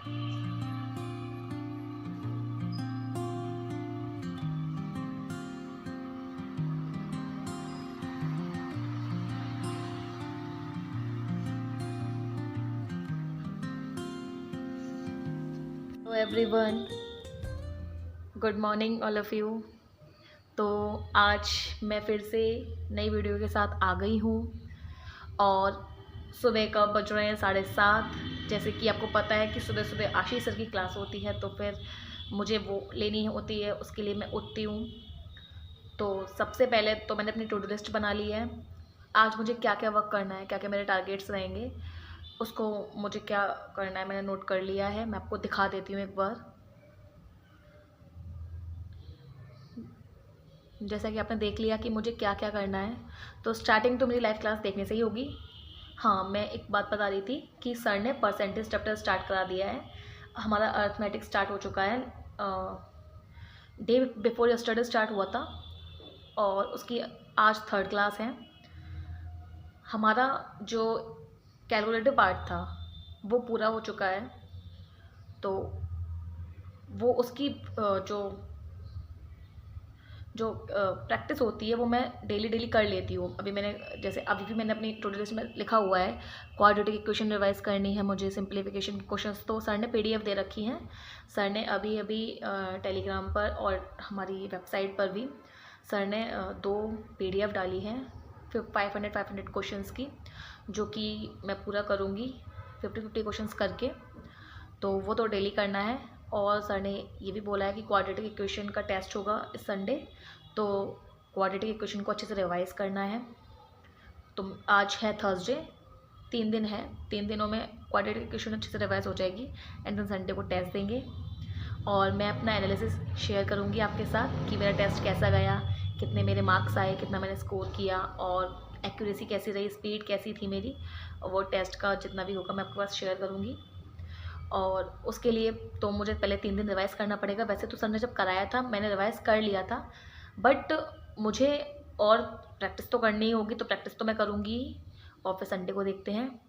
Hello everyone, good morning all of you. तो आज मैं फिर से नई वीडियो के साथ आ गई हूँ और सुबह का बज रहे हैं 7:30। जैसे कि आपको पता है कि सुबह सुबह आशीष सर की क्लास होती है, तो फिर मुझे वो लेनी होती है, उसके लिए मैं उठती हूँ। तो सबसे पहले तो मैंने अपनी टू डू लिस्ट बना ली है। आज मुझे क्या क्या वर्क करना है, क्या क्या मेरे टारगेट्स रहेंगे, उसको मुझे क्या करना है मैंने नोट कर लिया है। मैं आपको दिखा देती हूँ एक बार। जैसा कि आपने देख लिया कि मुझे क्या क्या करना है, तो स्टार्टिंग तो मेरी लाइव क्लास देखने से ही होगी। हाँ, मैं एक बात बता रही थी कि सर ने परसेंटेज चैप्टर स्टार्ट करा दिया है। हमारा अर्थमेटिक स्टार्ट हो चुका है, डे बिफोर यस्टरडे स्टार्ट हुआ था और उसकी आज थर्ड क्लास है। हमारा जो कैलकुलेटिव पार्ट था वो पूरा हो चुका है, तो वो उसकी जो प्रैक्टिस होती है वो मैं डेली डेली कर लेती हूँ। अभी भी मैंने अपनी टू डू लिस्ट में लिखा हुआ है क्वाड्रेटिक इक्वेशन रिवाइज करनी है मुझे, सिंप्लीफिकेशन क्वेश्चंस तो सर ने पीडीएफ दे रखी हैं। सर ने अभी टेलीग्राम पर और हमारी वेबसाइट पर भी सर ने 2 पीडीएफ डाली हैं 500 क्वेश्चंस की, जो कि मैं पूरा करूँगी 50 क्वेश्चंस करके। तो वो तो डेली करना है। और सर ने ये भी बोला है कि क्वाड्रेटिक इक्वेशन का टेस्ट होगा इस संडे, तो क्वाड्रेटिक इक्वेशन को अच्छे से रिवाइज करना है। तो आज है थर्सडे, 3 दिन है, 3 दिनों में क्वाड्रेटिक इक्वेशन अच्छे से रिवाइज हो जाएगी एंड देन संडे को टेस्ट देंगे। और मैं अपना एनालिसिस शेयर करूँगी आपके साथ कि मेरा टेस्ट कैसा गया, कितने मेरे मार्क्स आए, कितना मैंने स्कोर किया और एक्यूरेसी कैसी रही, स्पीड कैसी थी मेरी। वो टेस्ट का जितना भी होगा मैं आपके पास शेयर करूँगी। और उसके लिए तो मुझे पहले 3 दिन रिवाइज़ करना पड़ेगा। वैसे तो सर ने जब कराया था मैंने रिवाइज़ कर लिया था, बट मुझे और प्रैक्टिस तो करनी ही होगी, तो प्रैक्टिस तो मैं करूँगी और फिर संडे को देखते हैं।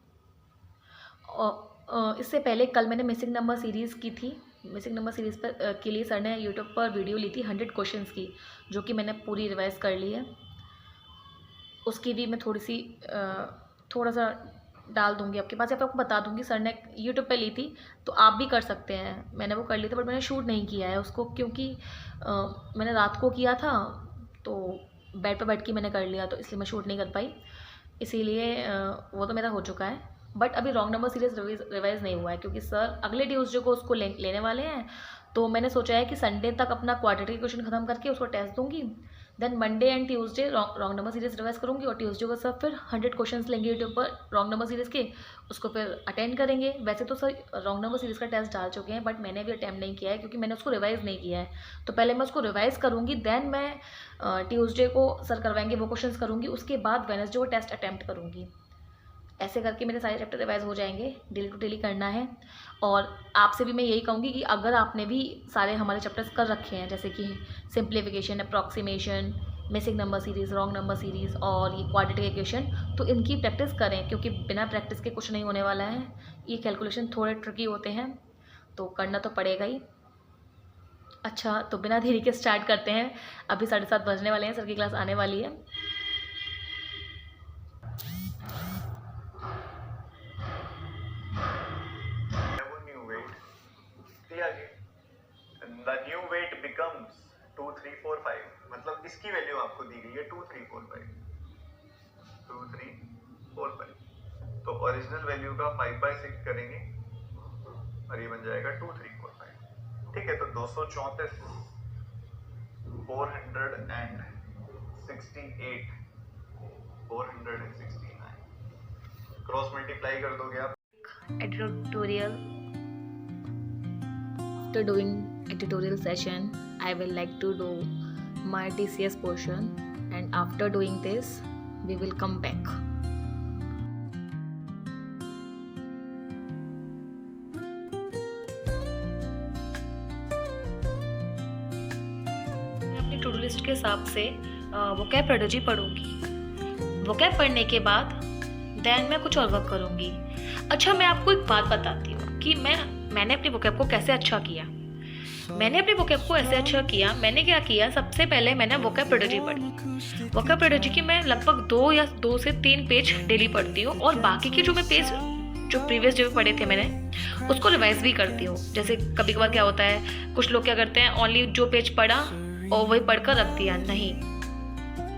और इससे पहले कल मैंने मिसिंग नंबर सीरीज़ की थी। मिसिंग नंबर सीरीज़ पर के लिए सर ने यूट्यूब पर वीडियो ली थी 100 क्वेश्चंस की, जो कि मैंने पूरी रिवाइज़ कर ली है। उसकी भी मैं थोड़ा सा डाल दूँगी आपके पास, या फिर आपको बता दूँगी। सर ने यूट्यूब पे ली थी तो आप भी कर सकते हैं। मैंने वो कर ली थी, बट मैंने शूट नहीं किया है उसको, क्योंकि मैंने रात को किया था तो बेड पर बैठ के मैंने कर लिया, तो इसलिए मैं शूट नहीं कर पाई। इसीलिए वो तो मेरा हो चुका है, बट अभी रॉन्ग नंबर सीरीज़ रिवाइज़ नहीं हुआ है, क्योंकि सर अगले ट्यूसडे को उसको लेने वाले हैं। तो मैंने सोचा है कि संडे तक अपना क्वाड्रेटिक इक्वेशन ख़त्म करके उसको टेस्ट दूँगी, then Monday and Tuesday wrong number series revise करूँगी और ट्यूसडे को सर फिर 100 क्वेश्चंस लेंगे यूट्यूब पर रॉन्ग नंबर सीरीज़ के, उसको फिर अटेंड करेंगे। वैसे तो सर रॉन्ग नंबर सीरीज़ का टेस्ट डाल चुके हैं, बट मैंने अभी अटैम्प्ट नहीं किया है क्योंकि मैंने उसको रिवाइज़ नहीं किया है। तो पहले मैं उसको रिवाइज़ करूँगी, देन मैं ट्यूसडे को सर करवाएंगे वो क्वेश्चंस करूँगी, उसके बाद वेडनेसडे को टेस्ट अटैम्प्ट करूँगी। ऐसे करके मेरे सारे चैप्टर रिवाइज हो जाएंगे। डेली टू डेली करना है। और आपसे भी मैं यही कहूँगी कि अगर आपने भी सारे हमारे चैप्टर्स कर रखे हैं, जैसे कि simplification, approximation, missing number series, wrong number series और ये क्वाड्रेटिक इक्वेशन, तो इनकी प्रैक्टिस करें, क्योंकि बिना प्रैक्टिस के कुछ नहीं होने वाला है। ये कैलकुलेशन थोड़े ट्रिकी होते हैं, तो करना तो पड़ेगा ही। अच्छा, तो बिना देरी के स्टार्ट करते हैं। अभी 7:30 बजने वाले हैं, सर की क्लास आने वाली है। The new weight becomes 2 3 4 5, मतलब इसकी वैल्यू आपको दी गई है 2 3 4 5, 2 3 4 5। तो ओरिजिनल वैल्यू का 5/6 करेंगे और ये बन जाएगा 2 3 4 5। ठीक है, तो 234 468 469 क्रॉस मल्टीप्लाई कर दोगे आप। Editorial. After doing editorial session, I will like to do my TCS portion, and after doing this, we will come back. मैं अपनी टू डू लिस्ट के हिसाब से वोकैब पेडोलॉजी पढ़ूंगी। वोकैब पढ़ने के बाद देन मैं कुछ और वर्क करूंगी। अच्छा, मैं आपको एक बात बताती हूँ कि मैंने अपनी वोकैब को कैसे अच्छा किया। मैंने अपनी वोकैब को ऐसे अच्छा किया, मैंने क्या किया, सबसे पहले मैंने वोकैब प्रोडोजी पढ़ी। वोकैब प्रोडोजी की मैं लगभग 2 से 3 पेज डेली पढ़ती हूँ, और बाकी के जो मैं पेज जो प्रीवियस जो पढ़े थे मैंने उसको रिवाइज भी करती हूँ। जैसे कभी कभार क्या होता है, कुछ लोग क्या करते हैं, ओनली जो पेज पढ़ा और वही पढ़कर रख दिया। नहीं,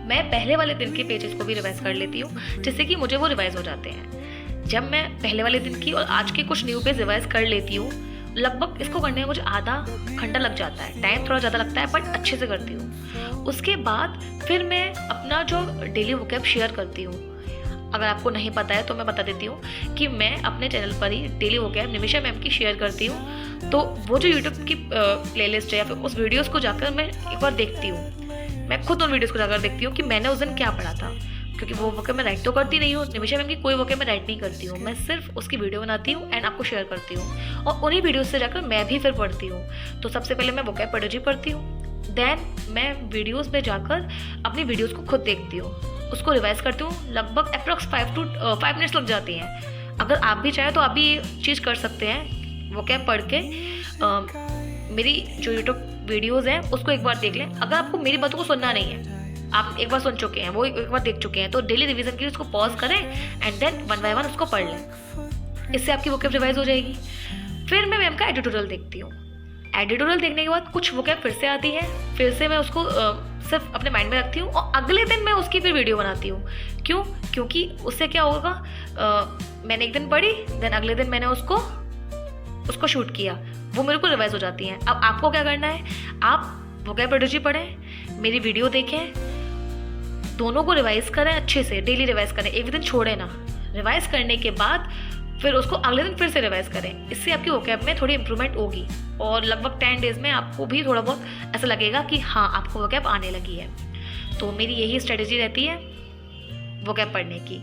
मैं पहले वाले दिन के पेजेस को भी रिवाइज कर लेती हूँ, जिससे कि मुझे वो रिवाइज हो जाते हैं। जब मैं पहले वाले दिन की और आज के कुछ न्यू पेज रिवाइज कर लेती हूँ, लगभग इसको करने में मुझे आधा घंटा लग जाता है, टाइम थोड़ा ज़्यादा लगता है, बट अच्छे से करती हूँ। उसके बाद फिर मैं अपना जो डेली वोकैब शेयर करती हूँ। अगर आपको नहीं पता है तो मैं बता देती हूँ कि मैं अपने चैनल पर ही डेली वोकैब निमिषा मैम की शेयर करती हूँ। तो वो जो यूट्यूब की प्लेलिस्ट है या फिर उस वीडियोज़ को जाकर मैं एक बार देखती हूँ। मैं खुद उन वीडियोज़ को जाकर देखती हूँ कि मैंने उस दिन क्या पढ़ा था, क्योंकि वो वोकैब मैं राइट तो करती नहीं हूँ, निमिषा मैम की कोई वोकैब मैं राइट नहीं करती हूँ। मैं सिर्फ उसकी वीडियो बनाती हूँ एंड आपको शेयर करती हूँ, और उन्हीं वीडियोज़ से जाकर मैं भी फिर पढ़ती हूँ। तो सबसे पहले मैं वोकैब प्रोडोजी पढ़ती हूँ, देन मैं वीडियोज़ में जाकर अपनी वीडियोज़ को खुद देखती हूँ, उसको रिवाइज करती हूँ। लगभग अप्रॉक्स 5 मिनट्स लग जाती हैं। अगर आप भी चाहें तो आप भी ये चीज़ कर सकते हैं, वोकैब पढ़ के मेरी जो यूट्यूब वीडियोज़ हैं उसको एक बार देख लें। अगर आपको मेरी बातों को सुनना नहीं है, आप एक बार सुन चुके हैं, वो एक बार देख चुके हैं, तो डेली रिवीजन के लिए उसको पॉज करें एंड देन 1 बाय 1 उसको पढ़ लें। इससे आपकी वोकैब रिवाइज हो जाएगी। फिर मैं मैम का एडिटोरियल देखती हूँ। एडिटोरियल देखने के बाद कुछ वोकैब फिर से आती है, फिर से मैं उसको सिर्फ अपने माइंड में रखती हूँ, और अगले दिन मैं उसकी फिर वीडियो बनाती हूँ। क्यों? क्योंकि उससे क्या होगा, मैंने एक दिन पढ़ी, देन अगले दिन मैंने उसको शूट किया, वो मेरे को रिवाइज हो जाती हैं। अब आपको क्या करना है, आप वोकैब प्रोडोजी पढ़ें, मेरी वीडियो देखें, दोनों को रिवाइज करें अच्छे से, डेली रिवाइज करें, एक दिन छोड़े ना। रिवाइज करने के बाद फिर उसको अगले दिन फिर से रिवाइज करें। इससे आपकी वोकैब में थोड़ी इंप्रूवमेंट होगी, और लगभग 10 डेज़ में आपको भी थोड़ा बहुत ऐसा लगेगा कि हाँ, आपको वोकैब आने लगी है। तो मेरी यही स्ट्रेटेजी रहती है वोकैब पढ़ने की।